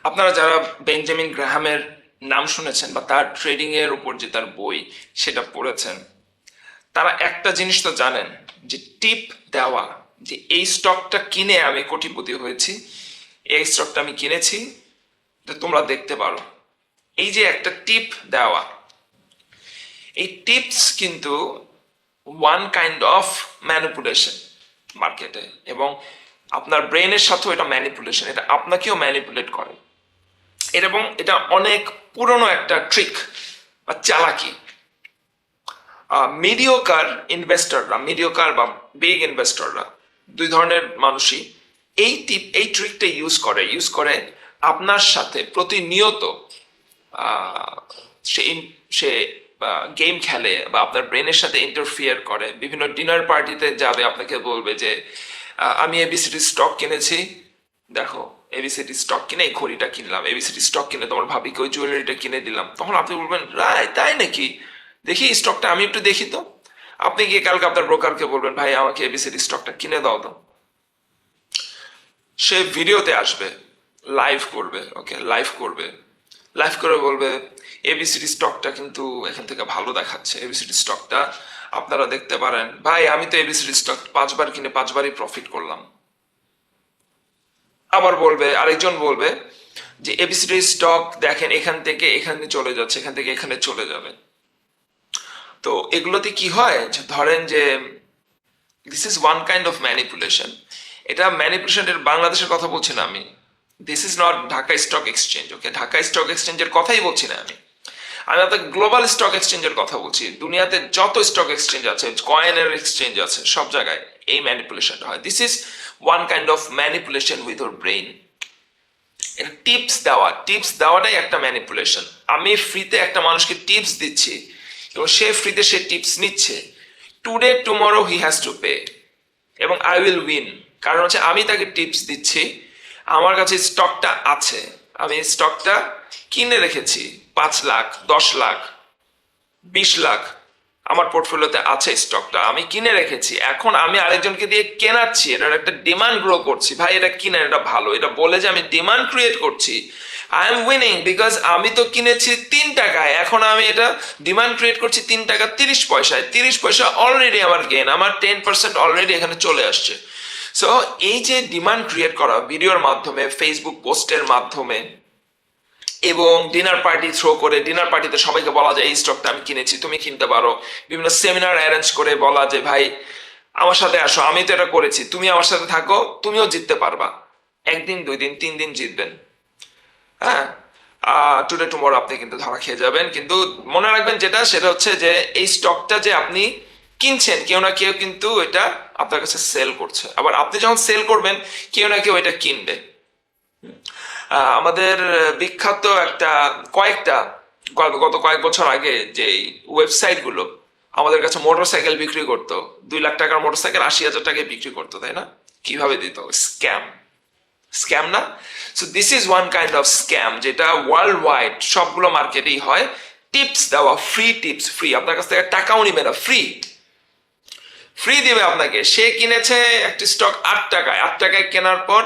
আপনারা যারা বেঞ্জামিন গ্রাহামের নাম শুনেছেন বা তার ট্রেডিং এর উপর যে তার বই সেটা পড়েছেন, তারা একটা জিনিস তো জানেন যে টিপ দেওয়া, যে এই স্টকটা কিনে আমি কোটিপতি হয়েছি, এই স্টকটা আমি কিনেছি, তো তোমরা দেখতে পারো। এই যে একটা টিপ দেওয়া, এই টিপস কিন্তু ওয়ান কাইন্ড অফ ম্যানিপুলেশন মার্কেটে, এবং আপনার ব্রেনের সাথেও এটা ম্যানিপুলেশন, এটা আপনাকেও ম্যানিপুলেট করে। এবং এটা অনেক পুরনো একটা ট্রিক বা চালাকি। মিডিওকার ইনভেস্টররা, মিডিওকার বা বিগ ইনভেস্টররা, দুই ধরনের মানুষই এই ট্রিকটা ইউজ করে আপনার সাথে প্রতিনিয়ত। সে সে গেম খেলে বা আপনার ব্রেনের সাথে ইন্টারফিয়ার করে। বিভিন্ন ডিনার পার্টিতে যাবে, আপনাকে বলবে যে আমি এবিসিডি স্টক কিনেছি, দেখো এবিসিডি স্টক কিনে এই ঘড়িটা কিনলাম, এবিসিডি স্টক কিনে তোমার ভাবিকে ওই জুয়েলারিটা কিনে দিলাম। তখন আপনি বলবেন, রাই তাই নাকি, দেখি স্টকটা আমি একটু দেখি তো। আপনি গিয়ে কালকে আপনার ব্রোকারকে বলবেন, ভাই আমাকে এবিসিডি স্টকটা কিনে দাও তো। সে ভিডিওতে আসবে, লাইভ করবে, ওকে লাইভ করবে, লাইভ করে বলবে এবিসিডি স্টকটা কিন্তু এখান থেকে ভালো দেখাচ্ছে, এবিসিডি স্টকটা আপনারা দেখতে পারেন। ভাই আমি তো এবিসিডি স্টক 5 বার কিনে 5 বারই প্রফিট করলাম। আবার বলবে, আরেকজন বলবে যে এবিসিডি স্টক দেখেন এখান থেকে এখানে চলে যাচ্ছে, এখান থেকে এখানে চলে যাবে। তো এগুলোতে কি হয়, যে ধরেন যে this is one kind of manipulation. এটা ম্যানিপুলেশনের বাংলাদেশের কথা বলছি না আমি, this is not Dhaka stock exchange, okay Dhaka stock এক্সচেঞ্জের কথাই বলছি না আমি। আমি আপনাকে গ্লোবাল স্টক এক্সচেঞ্জের কথা বলছি। দুনিয়াতে যত স্টক এক্সচেঞ্জ আছে, কয়েনের এক্সচেঞ্জ আছে, সব জায়গায় এই ম্যানিপুলেশনটা হয়। This is one kind of manipulation with or brain. এটা টিপস দেওয়াটাই একটা ম্যানিপুলেশন। আমি ফ্রিতে একটা মানুষকে টিপস দিচ্ছি এবং সে ফ্রিতে সে টিপস নিচ্ছে। Today tomorrow he has to pay, এবং আই উইল উইন। কারণ হচ্ছে আমি তাকে টিপস দিচ্ছি, আমার কাছে স্টকটা আছে, আমি স্টকটা কিনে রেখেছি 5 লাখ, 10 লাখ, 20 লাখ আমার পোর্টফোলিওতে আছে, স্টকটা আমি কিনে রেখেছি। এখন আমি আরেকজনকে দিয়ে কেনাচ্ছি, এটার একটা ডিমান্ড গ্রো করছি। ভাই এটা কিনে, এটা ভালো, এটা বলে যে আমি ডিমান্ড ক্রিয়েট করছি। আই এম উইনিং বিকজ আমি তো কিনেছি 3 টাকায়, এখন আমি এটা ডিমান্ড ক্রিয়েট করছি 3 টাকা 30 পয়সায়। 30 পয়সা অলরেডি আমার গেন, আমার 10% অলরেডি এখানে চলে আসছে। সো এই যে ডিমান্ড ক্রিয়েট করা ভিডিওর মাধ্যমে, ফেসবুক পোস্টের মাধ্যমে, এবং ডিনার পার্টি থ্রো করে, ডিনার পার্টিতে সবাইকে বলা যায় এই স্টকটা আমি কিনেছি, তুমি কিনতে পারো। বিভিন্ন সেমিনার অ্যারেঞ্জ করে বলা যে ভাই আমার সাথে আসো, আমি তো এটা করেছি, তুমি আমার সাথে থাকো, তুমিও জিততে পারবা। 1 দিন 2 দিন 3 দিন জিতবেন, হ্যাঁ। টুডে টুমরো আপনি কিন্তু ধরা খেয়ে যাবেন। কিন্তু মনে রাখবেন যেটা, সেটা হচ্ছে যে এই স্টকটা যে আপনি কিনছেন, কেউ না কেউ কিন্তু এটা আপনার কাছে সেল করছে। আবার আপনি যখন সেল করবেন, কেউ না কেউ এটা কিনবে। আমাদের বিখ্যাত কয়েকটা গত কয়েক বছর আগে যে ওয়েবসাইট গুলো আমাদের কাছে মোটরসাইকেল বিক্রি করতো, 2 লাখ টাকার মোটরসাইকেল 80,000 টাকায় বিক্রি করতো, তাই না? কিভাবে দিত? স্ক্যাম, স্ক্যাম না? So this is one kind of scam, যেটা ওয়ার্ল্ড ওয়াইড সবগুলো মার্কেটেই হয়। টিপস দেওয়া, ফ্রি টিপস, ফ্রি, আপনার কাছ থেকে টাকাও নিবে না, ফ্রি ফ্রি দিবে আপনাকে। সে কিনেছে একটি স্টক 8 টাকায়, 8 টাকায় কেনার পর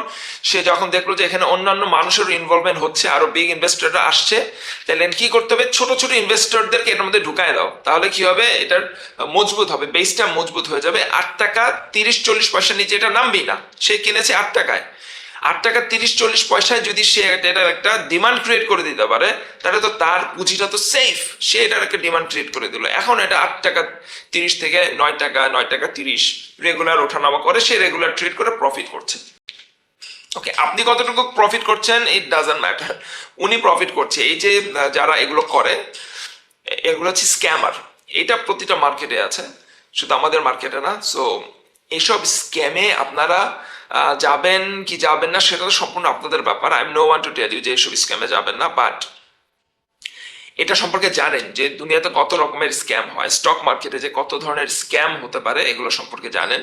সে যখন দেখলো যে এখানে অন্যান্য মানুষের ইনভলভমেন্ট হচ্ছে, আরো বিগ ইনভেস্টররা আসছে, তাহলে কি করতে হবে, ছোট ছোট ইনভেস্টরদেরকে এর মধ্যে ঢুকায় দাও। তাহলে কি হবে, এটার মজবুত হবে, বেসটা মজবুত হয়ে যাবে। 8 টাকা 30-40 পয়সা নিচে এটা নামবেই না। সে কিনেছে 8 টাকায়, 8 টাকা 30-40 পয়সায় যদি সে এটার একটা ডিমান্ড ক্রিয়েট করে দিতে পারে, তাহলে তো তার পুঁজিটা তো সেফ। সে এটার একটা ডিমান্ড ক্রিয়েট করে দিল, এখন এটা 8 টাকা 30 থেকে 9 টাকা, 9 টাকা 30 রেগুলার ওঠানামা করে, সে রেগুলার ট্রেড করে প্রফিট করছে। ওকে, আপনি কতটুকু প্রফিট করছেন ইট ডাজন্ট ম্যাটার, উনি প্রফিট করছে। এই যে যারা এগুলো করে, এগুলো হচ্ছে স্ক্যামার। এটা প্রতিটা মার্কেটে আছে, শুধু আমাদের মার্কেটে না। সো এইসব স্ক্যামে আপনারা যাবেন কি যাবেন না, সেটা তো সম্পূর্ণ আপনাদের ব্যাপার। I am no one to tell you যে এইসব স্ক্যামে যাবেন না, বাট এটা সম্পর্কে জানেন যে দুনিয়াতে কত রকমের স্ক্যাম হয়, স্টক মার্কেটে যে কত ধরনের স্ক্যাম হতে পারে, এগুলো সম্পর্কে জানেন।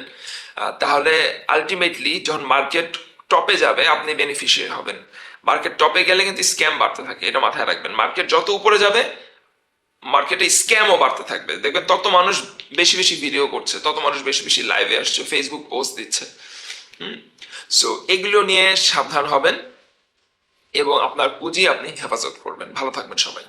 তাহলে আলটিমেটলি যখন মার্কেট টপে যাবে, আপনি বেনিফিশিয়ারি হবেন। মার্কেট টপে গেলে কিন্তু স্ক্যাম বাড়তে থাকে, এটা মাথায় রাখবেন। মার্কেট যত উপরে যাবে, মার্কেটে স্ক্যামও বাড়তে থাকবে। দেখবেন তত মানুষ বেশি বেশি ভিডিও করছে, তত মানুষ বেশি বেশি লাইভে আসছে, ফেসবুক পোস্ট দিচ্ছে। সো এগুলো নিয়ে সাবধান হবেন। এবং আপনার পুঁজি আপনি হেফাজত করবেন। ভালো থাকবেন সবাই।